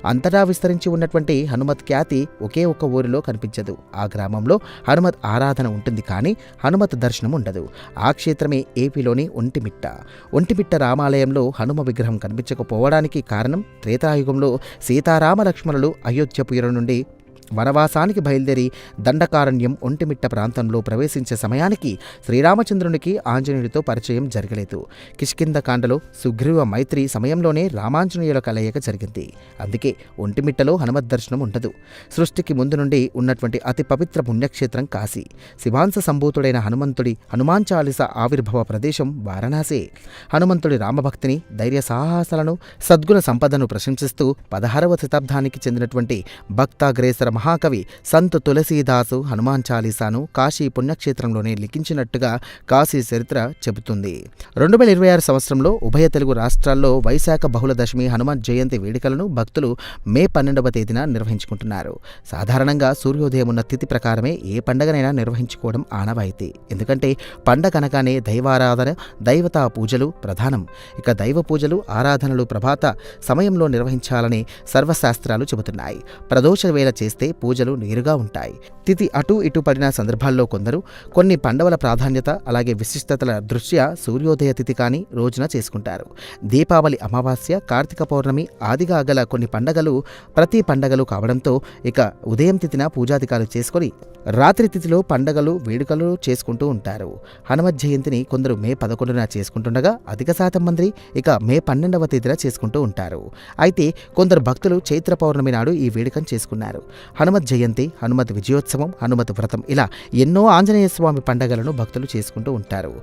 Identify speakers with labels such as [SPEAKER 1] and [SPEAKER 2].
[SPEAKER 1] అంతటా విస్తరించి ఉన్నటువంటి హనుమత్ ఖ్యాతి ఒకే ఒక్క ఊరిలో కనిపించదు. ఆ గ్రామంలో హనుమత్ ఆరాధన ఉంటుంది, కానీ హనుమత్ దర్శనం ఉండదు. ఆ క్షేత్రమే ఏపీలోని ఒంటిమిట్ట. ఒంటిమిట్ట రామాలయంలో హనుమ విగ్రహం కనిపించకపోవడానికి కారణం, త్రేతాయుగంలో సీతారామ లక్ష్మణులు అయోధ్యపురం నుండి వనవాసానికి బయలుదేరి దండకారణ్యం ఒంటిమిట్ట ప్రాంతంలో ప్రవేశించే సమయానికి శ్రీరామచంద్రునికి ఆంజనేయుడితో పరిచయం జరగలేదు. కిష్కింధకాండలో సుగ్రీవ మైత్రి సమయంలోనే రామాంజనేయుల కలయిక జరిగింది. అందుకే ఒంటిమిట్టలో హనుమత్ దర్శనం ఉండదు. సృష్టికి ముందు నుండి ఉన్నటువంటి అతి పవిత్ర పుణ్యక్షేత్రం కాశీ. శివాంశ సంభూతుడైన హనుమాన్ చాలీస ఆవిర్భవ ప్రదేశం వారణాసి. హనుమంతుడి రామభక్తిని, ధైర్య సాహసాలను, సద్గుణ సంపదను ప్రశంసిస్తూ 16వ శతాబ్దానికి చెందినటువంటి భక్తాగ్రేసర మహాకవి సంత్ తులసీదాసు హనుమాన్ చాలీసాను కాశీ పుణ్యక్షేత్రంలోనే లిఖించినట్టుగా కాశీ చరిత్ర చెబుతుంది. 2026 సంవత్సరంలో ఉభయ తెలుగు రాష్ట్రాల్లో వైశాఖ బహుళ దశమి హనుమాన్ జయంతి వేడుకలను భక్తులు మే 12వ తేదీన నిర్వహించుకుంటున్నారు. సాధారణంగా సూర్యోదయం ఉన్న తిథి ప్రకారమే ఏ పండగనైనా నిర్వహించుకోవడం ఆనవాయితీ. ఎందుకంటే పండగ అనగానే దైవారాధన, దైవతా పూజలు ప్రధానం. ఇక దైవ పూజలు, ఆరాధనలు ప్రభాత సమయంలో నిర్వహించాలని సర్వశాస్త్రాలు చెబుతున్నాయి. ప్రదోష వేళ చేస్తే పూజలు నేరుగా ఉంటాయి. తిథి అటు ఇటు పడిన సందర్భాల్లో కొన్ని పండవల ప్రాధాన్యత అలాగే విశిష్టతల దృష్ట్యా సూర్యోదయ తిథి కాని రోజున చేసుకుంటారు. దీపావళి, అమావాస్య, కార్తీక పౌర్ణమి ఆదిగా గల కొన్ని పండగలు ప్రతి పండగలు కావడంతో ఇక ఉదయం తిథిన పూజాధికారులు చేసుకొని రాత్రి తిథిలో పండగలు, వేడుకలు చేసుకుంటూ ఉంటారు. హనుమత్ జయంతిని కొందరు మే 11న చేసుకుంటుండగా అధిక శాతం మంది ఇక మే 12వ తేదీన చేసుకుంటూ ఉంటారు. అయితే కొందరు భక్తులు చైత్ర పౌర్ణమి నాడు ఈ వేడుకను చేసుకున్నారు. హనుమత్ జయంతి, హనుమత్ విజయోత్సవం, హనుమత్ వ్రతం ఇలా ఎన్నో ఆంజనేయ స్వామి పండగలను భక్తులు చేసుకుంటూ ఉంటారు.